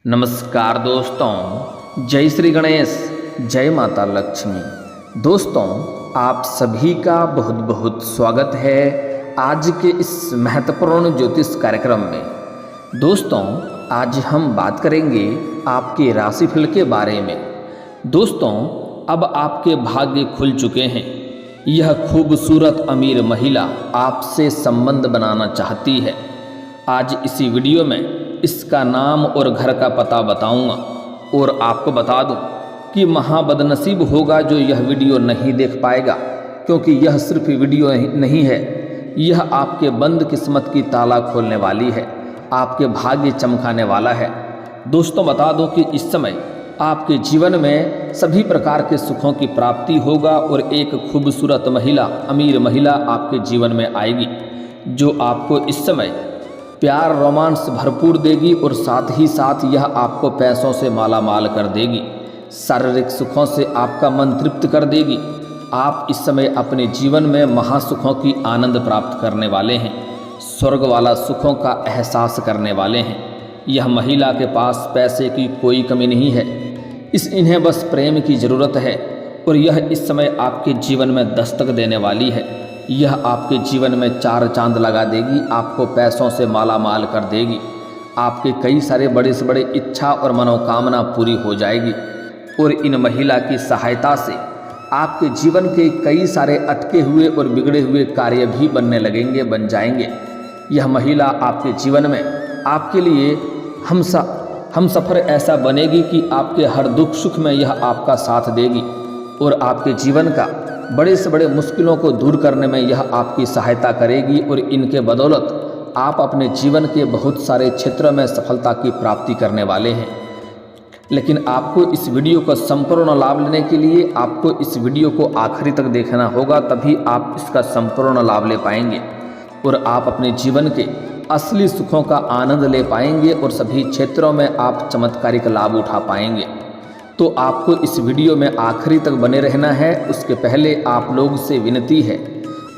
नमस्कार दोस्तों, जय श्री गणेश, जय माता लक्ष्मी। दोस्तों, आप सभी का बहुत बहुत स्वागत है आज के इस महत्वपूर्ण ज्योतिष कार्यक्रम में। दोस्तों, आज हम बात करेंगे आपके राशिफल के बारे में। दोस्तों, अब आपके भाग्य खुल चुके हैं। यह खूबसूरत अमीर महिला आपसे संबंध बनाना चाहती है। आज इसी वीडियो में इसका नाम और घर का पता बताऊंगा और आपको बता दूं कि महाबदनसीब होगा जो यह वीडियो नहीं देख पाएगा, क्योंकि यह सिर्फ वीडियो नहीं है, यह आपके बंद किस्मत की ताला खोलने वाली है, आपके भाग्य चमकाने वाला है। दोस्तों, बता दूं कि इस समय आपके जीवन में सभी प्रकार के सुखों की प्राप्ति होगा और एक खूबसूरत महिला, अमीर महिला आपके जीवन में आएगी, जो आपको इस समय प्यार रोमांस भरपूर देगी और साथ ही साथ यह आपको पैसों से माला माल कर देगी, शारीरिक सुखों से आपका मन तृप्त कर देगी। आप इस समय अपने जीवन में महासुखों की आनंद प्राप्त करने वाले हैं, स्वर्ग वाला सुखों का एहसास करने वाले हैं। यह महिला के पास पैसे की कोई कमी नहीं है, इन्हें बस प्रेम की ज़रूरत है और यह इस समय आपके जीवन में दस्तक देने वाली है। यह आपके जीवन में चार चांद लगा देगी, आपको पैसों से माला माल कर देगी, आपके कई सारे बड़े से बड़े इच्छा और मनोकामना पूरी हो जाएगी और इन महिला की सहायता से आपके जीवन के कई सारे अटके हुए और बिगड़े हुए कार्य भी बनने लगेंगे, बन जाएंगे। यह महिला आपके जीवन में आपके लिए हम सफ़र ऐसा बनेगी कि आपके हर दुख सुख में यह आपका साथ देगी और आपके जीवन का बड़े से बड़े मुश्किलों को दूर करने में यह आपकी सहायता करेगी और इनके बदौलत आप अपने जीवन के बहुत सारे क्षेत्रों में सफलता की प्राप्ति करने वाले हैं। लेकिन आपको इस वीडियो का संपूर्ण लाभ लेने के लिए आपको इस वीडियो को आखिरी तक देखना होगा, तभी आप इसका संपूर्ण लाभ ले पाएंगे और आप अपने जीवन के असली सुखों का आनंद ले पाएंगे और सभी क्षेत्रों में आप चमत्कारिक लाभ उठा पाएंगे। तो आपको इस वीडियो में आखिरी तक बने रहना है। उसके पहले आप लोग से विनती है,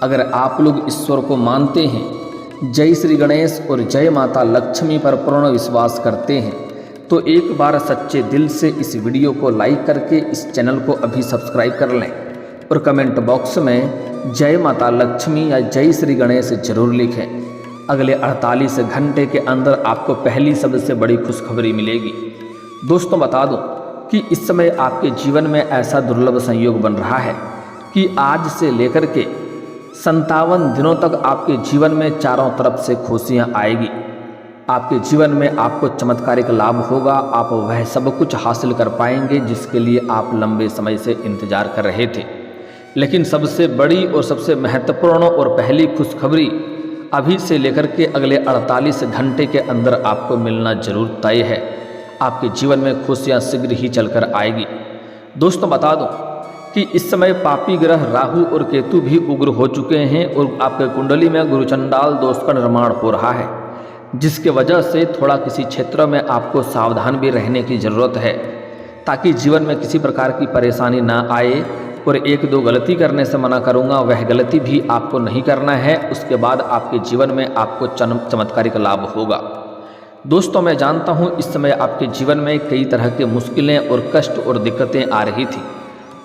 अगर आप लोग ईश्वर को मानते हैं, जय श्री गणेश और जय माता लक्ष्मी पर पूर्ण विश्वास करते हैं, तो एक बार सच्चे दिल से इस वीडियो को लाइक करके इस चैनल को अभी सब्सक्राइब कर लें और कमेंट बॉक्स में जय माता लक्ष्मी या जय श्री गणेश जरूर लिखें। अगले 48 घंटे के अंदर आपको पहली सबसे बड़ी खुशखबरी मिलेगी। दोस्तों, बता दूं कि इस समय आपके जीवन में ऐसा दुर्लभ संयोग बन रहा है कि आज से लेकर के 57 दिनों तक आपके जीवन में चारों तरफ से खुशियां आएगी। आपके जीवन में आपको चमत्कारिक लाभ होगा, आप वह सब कुछ हासिल कर पाएंगे जिसके लिए आप लंबे समय से इंतजार कर रहे थे। लेकिन सबसे बड़ी और सबसे महत्वपूर्ण और पहली खुशखबरी अभी से लेकर के अगले 48 घंटे के अंदर आपको मिलना जरूर तय है। आपके जीवन में खुशियां शीघ्र ही चलकर आएगी। दोस्तों, बता दूं कि इस समय पापी ग्रह राहु और केतु भी उग्र हो चुके हैं और आपके कुंडली में गुरुचंडाल दोष का निर्माण हो रहा है, जिसके वजह से थोड़ा किसी क्षेत्र में आपको सावधान भी रहने की ज़रूरत है, ताकि जीवन में किसी प्रकार की परेशानी ना आए। और एक दो गलती करने से मना करूँगा, वह गलती भी आपको नहीं करना है। उसके बाद आपके जीवन में आपको चमत्कारिक लाभ होगा। दोस्तों, मैं जानता हूँ इस समय आपके जीवन में कई तरह के मुश्किलें और कष्ट और दिक्कतें आ रही थी।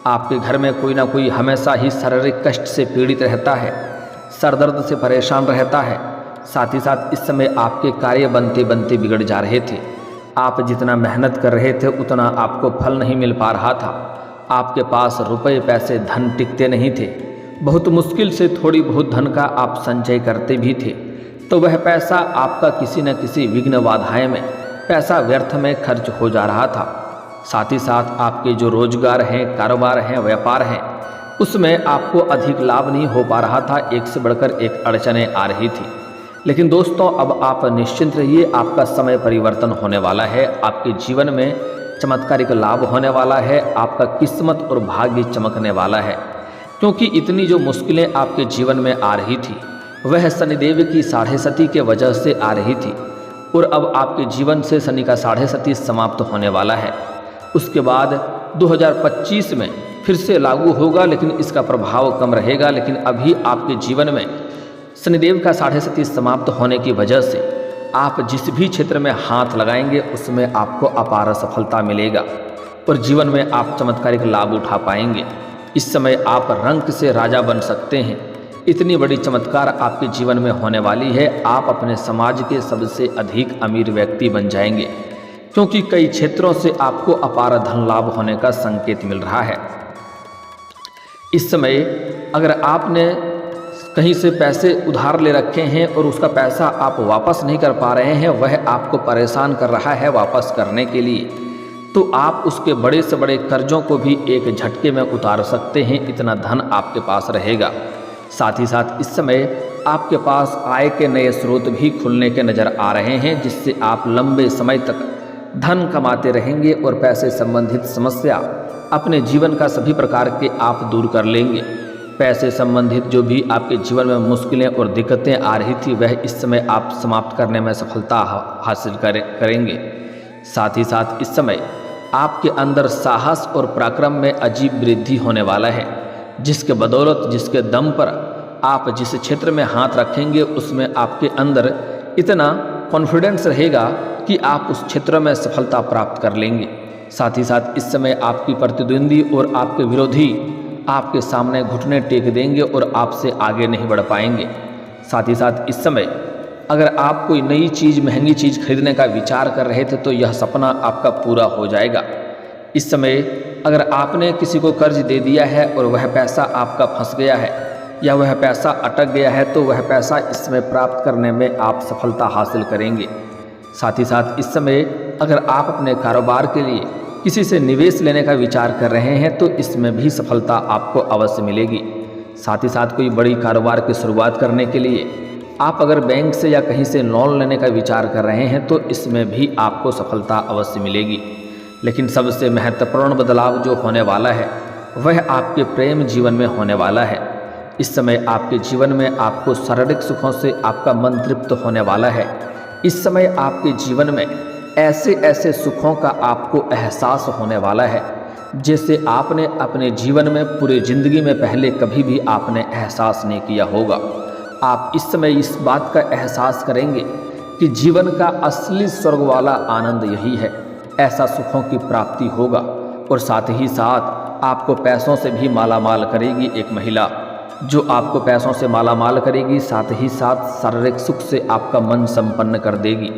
आपके घर में कोई ना कोई हमेशा ही शारीरिक कष्ट से पीड़ित रहता है, सर दर्द से परेशान रहता है। साथ ही साथ इस समय आपके कार्य बनते बनते बिगड़ जा रहे थे। आप जितना मेहनत कर रहे थे उतना आपको फल नहीं मिल पा रहा था। आपके पास रुपए पैसे धन टिकते नहीं थे। बहुत मुश्किल से थोड़ी बहुत धन का आप संचय करते भी थे, तो वह पैसा आपका किसी न किसी विघ्न बाधाएं में पैसा व्यर्थ में खर्च हो जा रहा था। साथ ही साथ आपके जो रोजगार हैं, कारोबार हैं, व्यापार हैं, उसमें आपको अधिक लाभ नहीं हो पा रहा था। एक से बढ़कर एक अड़चनें आ रही थी। लेकिन दोस्तों, अब आप निश्चिंत रहिए, आपका समय परिवर्तन होने वाला है। आपके जीवन में चमत्कारिक लाभ होने वाला है। आपका किस्मत और भाग्य चमकने वाला है, क्योंकि इतनी जो मुश्किलें आपके जीवन में आ रही थी वह शनिदेव की 6.5 के वजह से आ रही थी और अब आपके जीवन से शनि का 6.5 समाप्त होने वाला है। उसके बाद 2025 में फिर से लागू होगा, लेकिन इसका प्रभाव कम रहेगा। लेकिन अभी आपके जीवन में शनिदेव का 6.5 समाप्त होने की वजह से आप जिस भी क्षेत्र में हाथ लगाएंगे उसमें आपको अपार सफलता मिलेगा और जीवन में आप चमत्कारिक लाभ उठा पाएंगे। इस समय आप रंक से राजा बन सकते हैं। इतनी बड़ी चमत्कार आपके जीवन में होने वाली है, आप अपने समाज के सबसे अधिक अमीर व्यक्ति बन जाएंगे, क्योंकि कई क्षेत्रों से आपको अपार धन लाभ होने का संकेत मिल रहा है। इस समय अगर आपने कहीं से पैसे उधार ले रखे हैं और उसका पैसा आप वापस नहीं कर पा रहे हैं, वह आपको परेशान कर रहा है वापस करने के लिए, तो आप उसके बड़े से बड़े कर्जों को भी एक झटके में उतार सकते हैं। इतना धन आपके पास रहेगा। साथ ही साथ इस समय आपके पास आय के नए स्रोत भी खुलने के नज़र आ रहे हैं, जिससे आप लंबे समय तक धन कमाते रहेंगे और पैसे संबंधित समस्या अपने जीवन का सभी प्रकार के आप दूर कर लेंगे। पैसे संबंधित जो भी आपके जीवन में मुश्किलें और दिक्कतें आ रही थी, वह इस समय आप समाप्त करने में सफलता हासिल करेंगे। साथ ही साथ इस समय आपके अंदर साहस और पराक्रम में अजीब वृद्धि होने वाला है, जिसके बदौलत, जिसके दम पर आप जिस क्षेत्र में हाथ रखेंगे उसमें आपके अंदर इतना कॉन्फिडेंस रहेगा कि आप उस क्षेत्र में सफलता प्राप्त कर लेंगे। साथ ही साथ इस समय आपकी प्रतिद्वंदी और आपके विरोधी आपके सामने घुटने टेक देंगे और आपसे आगे नहीं बढ़ पाएंगे। साथ ही साथ इस समय अगर आप कोई नई चीज़, महंगी चीज़ खरीदने का विचार कर रहे थे तो यह सपना आपका पूरा हो जाएगा। इस समय अगर आपने किसी को कर्ज दे दिया है और वह पैसा आपका फंस गया है या वह पैसा अटक गया है, तो वह पैसा इस समय प्राप्त करने में आप सफलता हासिल करेंगे। साथ ही साथ इस समय अगर आप अपने कारोबार के लिए किसी से निवेश लेने का विचार कर रहे हैं तो इसमें भी सफलता आपको अवश्य मिलेगी। साथ ही साथ कोई बड़ी कारोबार की शुरुआत करने के लिए आप अगर बैंक से या कहीं से लोन लेने का विचार कर रहे हैं तो इसमें भी आपको सफलता अवश्य मिलेगी। लेकिन सबसे महत्वपूर्ण बदलाव जो होने वाला है वह आपके प्रेम जीवन में होने वाला है। इस समय आपके जीवन में आपको शारीरिक सुखों से आपका मन तृप्त होने वाला है। इस समय आपके जीवन में ऐसे ऐसे सुखों का आपको एहसास होने वाला है जैसे आपने अपने जीवन में पूरी जिंदगी में पहले कभी भी आपने एहसास नहीं किया होगा। आप इस समय इस बात का एहसास करेंगे कि जीवन का असली स्वर्ग वाला आनंद यही है। ऐसा सुखों की प्राप्ति होगा और साथ ही साथ आपको पैसों से भी मालामाल करेगी एक महिला, जो आपको पैसों से मालामाल करेगी, साथ ही साथ शारीरिक सुख से आपका मन संपन्न कर देगी।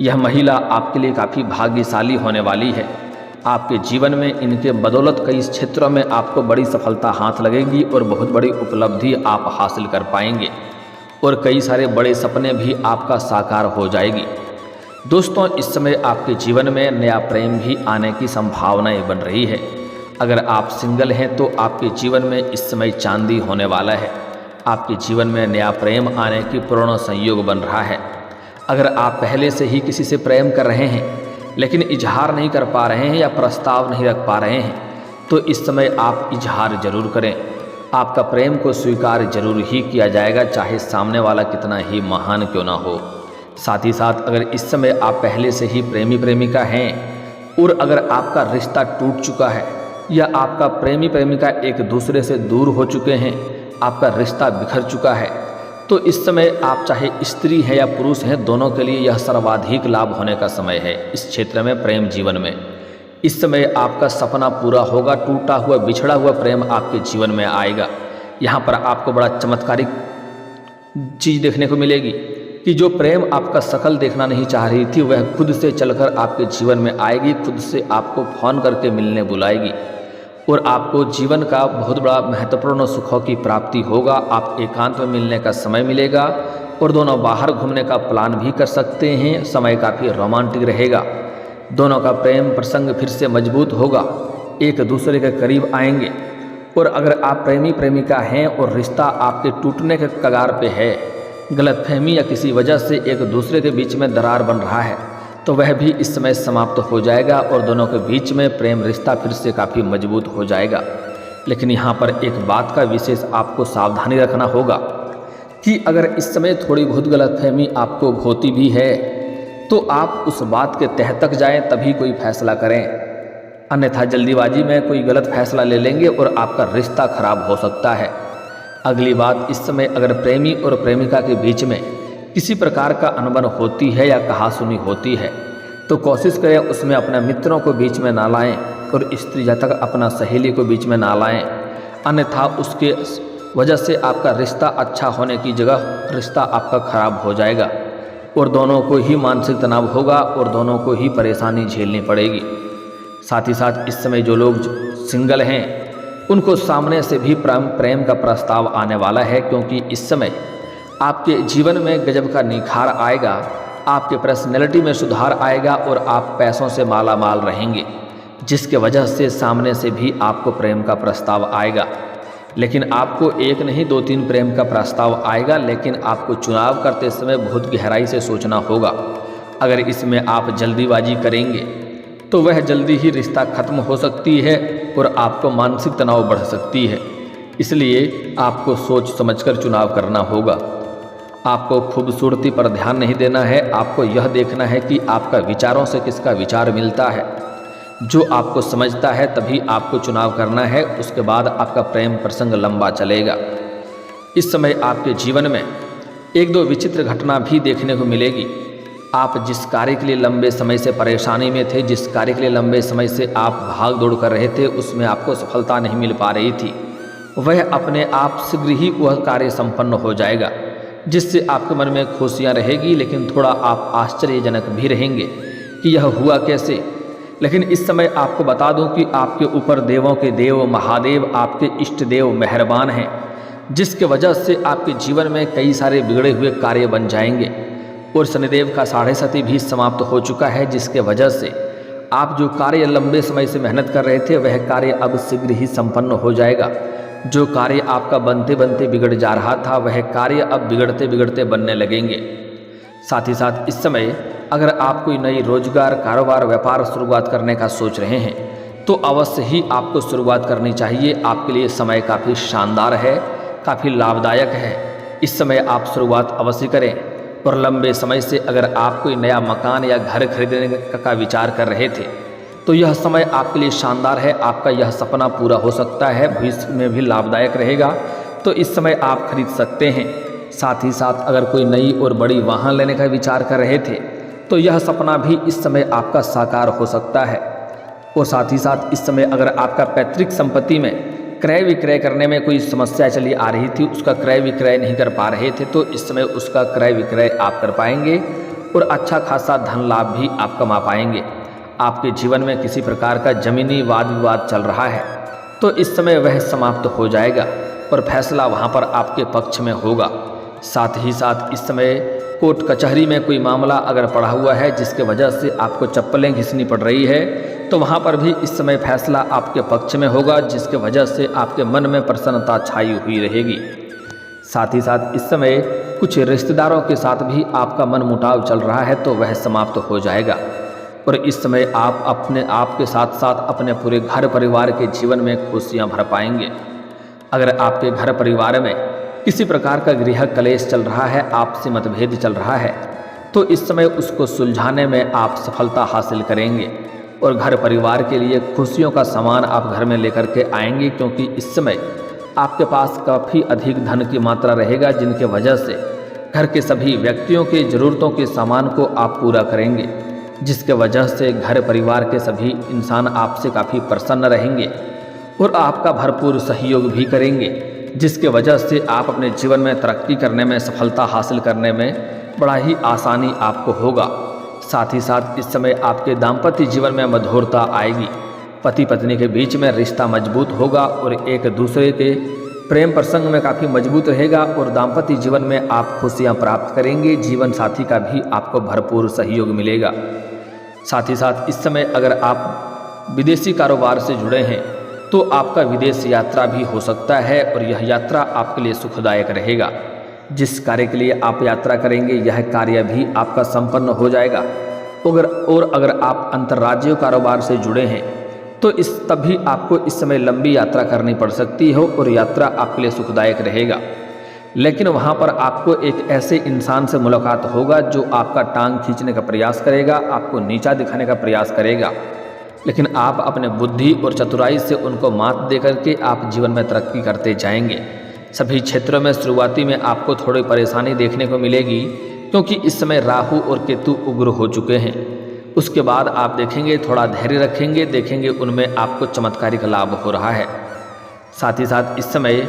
यह महिला आपके लिए काफ़ी भाग्यशाली होने वाली है। आपके जीवन में इनके बदौलत कई क्षेत्रों में आपको बड़ी सफलता हाथ लगेगी और बहुत बड़ी उपलब्धि आप हासिल कर पाएंगे और कई सारे बड़े सपने भी आपका साकार हो जाएगी। दोस्तों, इस समय आपके जीवन में नया प्रेम भी आने की संभावनाएं बन रही है। अगर आप सिंगल हैं तो आपके जीवन में इस समय चांदी होने वाला है। आपके जीवन में नया प्रेम आने की पूर्ण संयोग बन रहा है। अगर आप पहले से ही किसी से प्रेम कर रहे हैं लेकिन इजहार नहीं कर पा रहे हैं या प्रस्ताव नहीं रख पा रहे हैं, तो इस समय आप इजहार जरूर करें। आपका प्रेम को स्वीकार जरूर ही किया जाएगा, चाहे सामने वाला कितना ही महान क्यों ना हो। साथ ही साथ अगर इस समय आप पहले से ही प्रेमी प्रेमिका हैं और अगर आपका रिश्ता टूट चुका है या आपका प्रेमी प्रेमिका एक दूसरे से दूर हो चुके हैं, आपका रिश्ता बिखर चुका है, तो इस समय आप चाहे स्त्री हैं या पुरुष हैं, दोनों के लिए यह सर्वाधिक लाभ होने का समय है। इस क्षेत्र में प्रेम जीवन में इस समय आपका सपना पूरा होगा। टूटा हुआ, बिछड़ा हुआ प्रेम आपके जीवन में आएगा। यहाँ पर आपको बड़ा चमत्कारिक चीज़ देखने को मिलेगी कि जो प्रेम आपका शकल देखना नहीं चाह रही थी, वह खुद से चलकर आपके जीवन में आएगी, खुद से आपको फ़ोन करके मिलने बुलाएगी और आपको जीवन का बहुत बड़ा महत्वपूर्ण सुखों की प्राप्ति होगा। आप एकांत में मिलने का समय मिलेगा और दोनों बाहर घूमने का प्लान भी कर सकते हैं। समय काफ़ी रोमांटिक रहेगा। दोनों का प्रेम प्रसंग फिर से मजबूत होगा, एक दूसरे के करीब आएंगे। और अगर आप प्रेमी प्रेमिका हैं और रिश्ता आपके टूटने के कगार पे है, गलतफहमी या किसी वजह से एक दूसरे के बीच में दरार बन रहा है, तो वह भी इस समय समाप्त हो जाएगा और दोनों के बीच में प्रेम रिश्ता फिर से काफ़ी मजबूत हो जाएगा। लेकिन यहाँ पर एक बात का विशेष आपको सावधानी रखना होगा कि अगर इस समय थोड़ी बहुत गलतफहमी आपको होती भी है तो आप उस बात के तह तक जाएं, तभी कोई फैसला करें। अन्यथा जल्दीबाजी में कोई गलत फैसला ले लेंगे और आपका रिश्ता खराब हो सकता है। अगली बात, इस समय अगर प्रेमी और प्रेमिका के बीच में किसी प्रकार का अनबन होती है या कहासुनी होती है तो कोशिश करें उसमें अपने मित्रों को बीच में ना लाएं और स्त्री जातक अपना सहेली को बीच में ना लाएं, अन्यथा उसके वजह से आपका रिश्ता अच्छा होने की जगह रिश्ता आपका खराब हो जाएगा और दोनों को ही मानसिक तनाव होगा और दोनों को ही परेशानी झेलनी पड़ेगी। साथ ही साथ इस समय जो लोग सिंगल हैं उनको सामने से भी प्रेम का प्रस्ताव आने वाला है, क्योंकि इस समय आपके जीवन में गजब का निखार आएगा, आपके पर्सनैलिटी में सुधार आएगा और आप पैसों से माला माल रहेंगे, जिसके वजह से सामने से भी आपको प्रेम का प्रस्ताव आएगा। लेकिन आपको एक नहीं 2-3 प्रेम का प्रस्ताव आएगा, लेकिन आपको चुनाव करते समय बहुत गहराई से सोचना होगा। अगर इसमें आप जल्दीबाजी करेंगे तो वह जल्दी ही रिश्ता खत्म हो सकती है और आपको मानसिक तनाव बढ़ सकती है। इसलिए आपको सोच समझकर चुनाव करना होगा। आपको खूबसूरती पर ध्यान नहीं देना है, आपको यह देखना है कि आपका विचारों से किसका विचार मिलता है। जो आपको समझता है तभी आपको चुनाव करना है, उसके बाद आपका प्रेम प्रसंग लंबा चलेगा। इस समय आपके जीवन में 1-2 विचित्र घटना भी देखने को मिलेगी। आप जिस कार्य के लिए लंबे समय से परेशानी में थे, जिस कार्य के लिए लंबे समय से आप भाग दौड़ कर रहे थे, उसमें आपको सफलता नहीं मिल पा रही थी, वह अपने आप शीघ्र ही वह कार्य संपन्न हो जाएगा, जिससे आपके मन में खुशियाँ रहेगी। लेकिन थोड़ा आप आश्चर्यजनक भी रहेंगे कि यह हुआ कैसे। लेकिन इस समय आपको बता दूं कि आपके ऊपर देवों के देव महादेव, आपके इष्ट देव मेहरबान हैं, जिसके वजह से आपके जीवन में कई सारे बिगड़े हुए कार्य बन जाएंगे। और शनिदेव का 7.5 भी समाप्त हो चुका है, जिसके वजह से आप जो कार्य लंबे समय से मेहनत कर रहे थे वह कार्य अब शीघ्र ही संपन्न हो जाएगा। जो कार्य आपका बनते बनते बिगड़ जा रहा था वह कार्य अब बिगड़ते बिगड़ते बनने लगेंगे। साथ ही साथ इस समय अगर आप कोई नई रोजगार, कारोबार, व्यापार शुरुआत करने का सोच रहे हैं तो अवश्य ही आपको शुरुआत करनी चाहिए। आपके लिए समय काफ़ी शानदार है, काफ़ी लाभदायक है। इस समय आप शुरुआत अवश्य करें। और लंबे समय से अगर आप कोई नया मकान या घर खरीदने का विचार कर रहे थे तो यह समय आपके लिए शानदार है। आपका यह सपना पूरा हो सकता है, भविष्य में भी लाभदायक रहेगा, तो इस समय आप खरीद सकते हैं। साथ ही साथ अगर कोई नई और बड़ी वाहन लेने का विचार कर रहे थे तो यह सपना भी इस समय आपका साकार हो सकता है। और साथ ही साथ इस समय अगर आपका पैतृक संपत्ति में क्रय विक्रय करने में कोई समस्या चली आ रही थी, उसका क्रय विक्रय नहीं कर पा रहे थे, तो इस समय उसका क्रय विक्रय आप कर पाएंगे और अच्छा खासा धन लाभ भी आप कमा पाएंगे। आपके जीवन में किसी प्रकार का जमीनी वाद विवाद चल रहा है तो इस समय वह समाप्त हो जाएगा और फैसला वहां पर आपके पक्ष में होगा। साथ ही साथ इस समय कोर्ट कचहरी में कोई मामला अगर पड़ा हुआ है जिसके वजह से आपको चप्पलें घिसनी पड़ रही है तो वहाँ पर भी इस समय फैसला आपके पक्ष में होगा, जिसके वजह से आपके मन में प्रसन्नता छाई हुई रहेगी। साथ ही साथ इस समय कुछ रिश्तेदारों के साथ भी आपका मन मुटाव चल रहा है तो वह समाप्त हो जाएगा। और इस समय आप अपने आप के साथ साथ अपने पूरे घर परिवार के जीवन में खुशियाँ भर पाएंगे। अगर आपके घर परिवार में किसी प्रकार का गृह कलेश चल रहा है, आपसी मतभेद चल रहा है, तो इस समय उसको सुलझाने में आप सफलता हासिल करेंगे और घर परिवार के लिए खुशियों का सामान आप घर में लेकर के आएंगे, क्योंकि इस समय आपके पास काफ़ी अधिक धन की मात्रा रहेगा, जिनके वजह से घर के सभी व्यक्तियों के ज़रूरतों के सामान को आप पूरा करेंगे, जिसके वजह से घर परिवार के सभी इंसान आपसे काफ़ी प्रसन्न रहेंगे और आपका भरपूर सहयोग भी करेंगे, जिसके वजह से आप अपने जीवन में तरक्की करने में, सफलता हासिल करने में बड़ा ही आसानी आपको होगा। साथ ही साथ इस समय आपके दाम्पत्य जीवन में मधुरता आएगी, पति पत्नी के बीच में रिश्ता मजबूत होगा और एक दूसरे के प्रेम प्रसंग में काफ़ी मजबूत रहेगा और दाम्पत्य जीवन में आप खुशियाँ प्राप्त करेंगे। जीवन साथी का भी आपको भरपूर सहयोग मिलेगा। साथ ही साथ इस समय अगर आप विदेशी कारोबार से जुड़े हैं तो आपका विदेश यात्रा भी हो सकता है और यह यात्रा आपके लिए सुखदायक रहेगा। जिस कार्य के लिए आप यात्रा करेंगे यह कार्य भी आपका संपन्न हो जाएगा। अगर आप अंतर्राज्यीय कारोबार से जुड़े हैं तो तभी आपको इस समय लंबी यात्रा करनी पड़ सकती हो और यात्रा आपके लिए सुखदायक रहेगा। लेकिन वहाँ पर आपको एक ऐसे इंसान से मुलाकात होगा जो आपका टांग खींचने का प्रयास करेगा, आपको नीचा दिखाने का प्रयास करेगा, लेकिन आप अपने बुद्धि और चतुराई से उनको मात दे करके आप जीवन में तरक्की करते जाएंगे। सभी क्षेत्रों में शुरुआती में आपको थोड़ी परेशानी देखने को मिलेगी, क्योंकि इस समय राहु और केतु उग्र हो चुके हैं। उसके बाद आप देखेंगे थोड़ा धैर्य रखेंगे, देखेंगे उनमें आपको चमत्कारिक लाभ हो रहा है। साथ ही साथ इस समय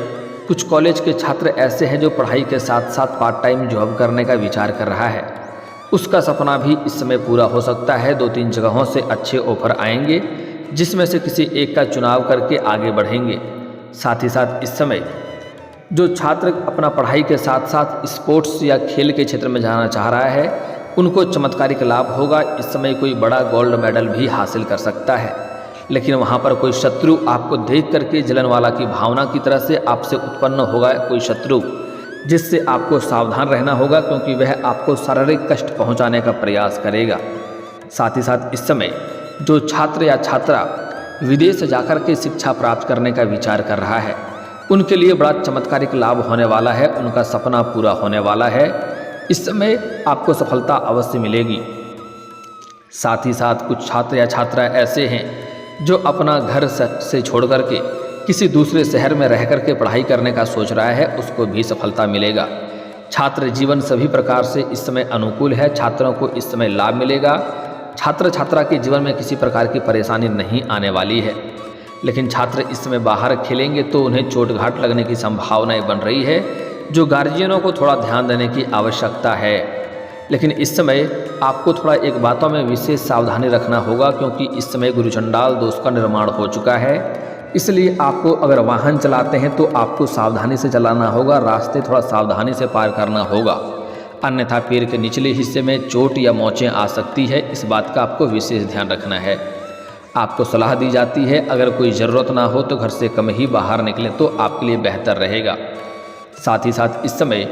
कुछ कॉलेज के छात्र ऐसे हैं जो पढ़ाई के साथ साथ पार्ट टाइम जॉब करने का विचार कर रहा है, उसका सपना भी इस समय पूरा हो सकता है। 2-3 जगहों से अच्छे ऑफर आएंगे, जिसमें से किसी एक का चुनाव करके आगे बढ़ेंगे। साथ ही साथ इस समय जो छात्र अपना पढ़ाई के साथ साथ स्पोर्ट्स या खेल के क्षेत्र में जाना चाह रहा है, उनको चमत्कारिक लाभ होगा। इस समय कोई बड़ा गोल्ड मेडल भी हासिल कर सकता है, लेकिन वहाँ पर कोई शत्रु आपको देख करके जलन वाला की भावना की तरह से आपसे उत्पन्न होगा कोई शत्रु, जिससे आपको सावधान रहना होगा, क्योंकि वह आपको शारीरिक कष्ट पहुँचाने का प्रयास करेगा। साथ ही साथ इस समय जो छात्र या छात्रा विदेश जाकर के शिक्षा प्राप्त करने का विचार कर रहा है, उनके लिए बड़ा चमत्कारिक लाभ होने वाला है, उनका सपना पूरा होने वाला है। इस समय आपको सफलता अवश्य मिलेगी। साथ ही साथ कुछ छात्र या छात्रा ऐसे हैं जो अपना घर से छोड़ करके किसी दूसरे शहर में रह करके पढ़ाई करने का सोच रहा है, उसको भी सफलता मिलेगा। छात्र जीवन सभी प्रकार से इस समय अनुकूल है, छात्रों को इस समय लाभ मिलेगा। छात्र छात्रा के जीवन में किसी प्रकार की परेशानी नहीं आने वाली है, लेकिन छात्र इस समय बाहर खेलेंगे तो उन्हें चोट घाट लगने की संभावनाएं बन रही है, जो गार्जियनों को थोड़ा ध्यान देने की आवश्यकता है। लेकिन इस समय आपको थोड़ा एक बातों में विशेष सावधानी रखना होगा, क्योंकि इस समय गुरुचंडाल दोष का निर्माण हो चुका है। इसलिए आपको अगर वाहन चलाते हैं तो आपको सावधानी से चलाना होगा, रास्ते थोड़ा सावधानी से पार करना होगा, अन्यथा पैर के निचले हिस्से में चोट या मोचें आ सकती है। इस बात का आपको विशेष ध्यान रखना है। आपको सलाह दी जाती है अगर कोई ज़रूरत ना हो तो घर से कम ही बाहर निकलें तो आपके लिए बेहतर रहेगा। साथ ही साथ इस समय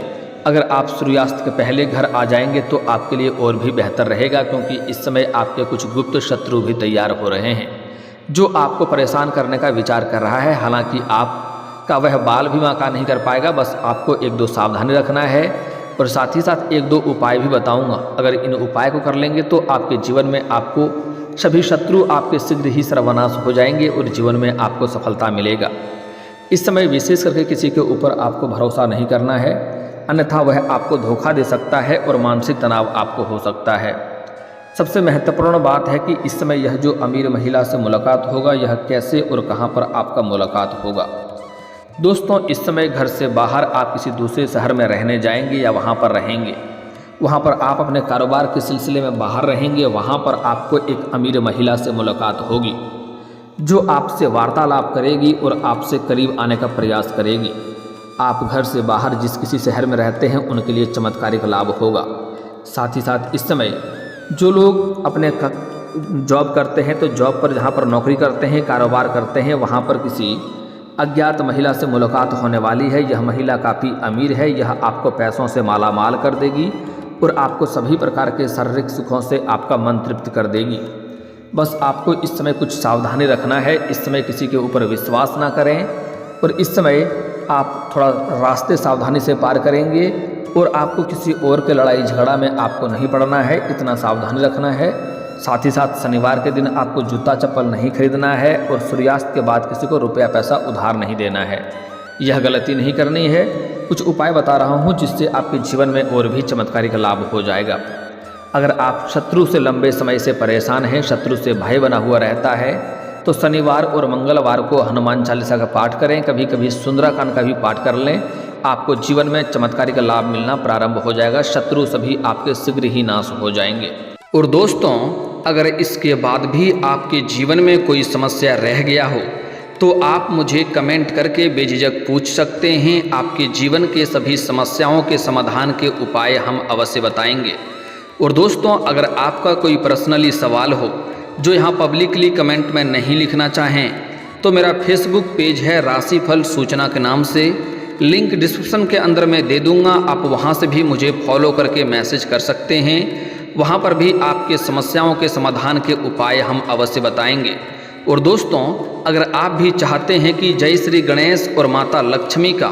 अगर आप सूर्यास्त के पहले घर आ जाएंगे तो आपके लिए और भी बेहतर रहेगा, क्योंकि इस समय आपके कुछ गुप्त शत्रु भी तैयार हो रहे हैं जो आपको परेशान करने का विचार कर रहा है। हालांकि आपका वह बाल भी बांका नहीं कर पाएगा, बस आपको 1-2 सावधानी रखना है। और साथ ही साथ 1-2 उपाय भी बताऊंगा, अगर इन उपाय को कर लेंगे तो आपके जीवन में आपको सभी शत्रु आपके शीघ्र ही सर्वनाश हो जाएंगे और जीवन में आपको सफलता मिलेगा। इस समय विशेष करके किसी के ऊपर आपको भरोसा नहीं करना है, अन्यथा वह आपको धोखा दे सकता है और मानसिक तनाव आपको हो सकता है। सबसे महत्वपूर्ण बात है कि इस समय यह जो अमीर महिला से मुलाकात होगा, यह कैसे और कहां पर आपका मुलाकात होगा। दोस्तों, इस समय घर से बाहर आप किसी दूसरे शहर में रहने जाएंगे या वहां पर रहेंगे, वहाँ पर आप अपने कारोबार के सिलसिले में बाहर रहेंगे, वहाँ पर आपको एक अमीर महिला से मुलाकात होगी जो आपसे वार्तालाप करेगी और आपसे करीब आने का प्रयास करेगी। आप घर से बाहर जिस किसी शहर में रहते हैं उनके लिए चमत्कारिक लाभ होगा। साथ ही साथ इस समय जो लोग अपने जॉब करते हैं तो जॉब पर जहाँ पर नौकरी करते हैं, कारोबार करते हैं, वहाँ पर किसी अज्ञात महिला से मुलाकात होने वाली है। यह महिला काफ़ी अमीर है, यह आपको पैसों से मालामाल कर देगी और आपको सभी प्रकार के शारीरिक सुखों से आपका मन तृप्त कर देगी। बस आपको इस समय कुछ सावधानी रखना है, इस समय किसी के ऊपर विश्वास ना करें और इस समय आप थोड़ा रास्ते सावधानी से पार करेंगे और आपको किसी और के लड़ाई झगड़ा में आपको नहीं पड़ना है, इतना सावधानी रखना है। साथ ही साथ शनिवार के दिन आपको जूता चप्पल नहीं खरीदना है और सूर्यास्त के बाद किसी को रुपया पैसा उधार नहीं देना है। यह गलती नहीं करनी है। कुछ उपाय बता रहा हूँ जिससे आपके जीवन में और भी चमत्कारिक लाभ हो जाएगा। अगर आप शत्रु से लंबे समय से परेशान हैं, शत्रु से भय बना हुआ रहता है, तो शनिवार और मंगलवार को हनुमान चालीसा का पाठ करें, कभी कभी सुंदराकांड का भी पाठ कर लें। आपको जीवन में चमत्कारिक लाभ मिलना प्रारंभ हो जाएगा, शत्रु सभी आपके शीघ्र ही नाश हो जाएंगे। और दोस्तों, अगर इसके बाद भी आपके जीवन में कोई समस्या रह गया हो तो आप मुझे कमेंट करके बेझिझक पूछ सकते हैं। आपके जीवन के सभी समस्याओं के समाधान के उपाय हम अवश्य बताएंगे। और दोस्तों, अगर आपका कोई पर्सनली सवाल हो जो यहाँ पब्लिकली कमेंट में नहीं लिखना चाहें तो मेरा फेसबुक पेज है राशिफल सूचना के नाम से, लिंक डिस्क्रिप्शन के अंदर मैं दे दूँगा। आप वहाँ से भी मुझे फॉलो करके मैसेज कर सकते हैं। वहाँ पर भी आपके समस्याओं के समाधान के उपाय हम अवश्य बताएंगे। और दोस्तों, अगर आप भी चाहते हैं कि जय श्री गणेश और माता लक्ष्मी का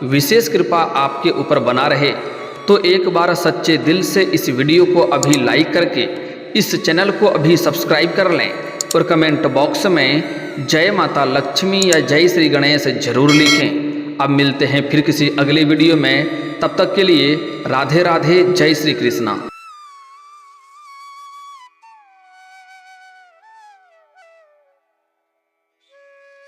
विशेष कृपा आपके ऊपर बना रहे तो एक बार सच्चे दिल से इस वीडियो को अभी लाइक करके इस चैनल को अभी सब्सक्राइब कर लें और कमेंट बॉक्स में जय माता लक्ष्मी या जय श्री गणेश जरूर लिखें। अब मिलते हैं फिर किसी अगले वीडियो में। तब तक के लिए राधे राधे, जय श्री कृष्णा।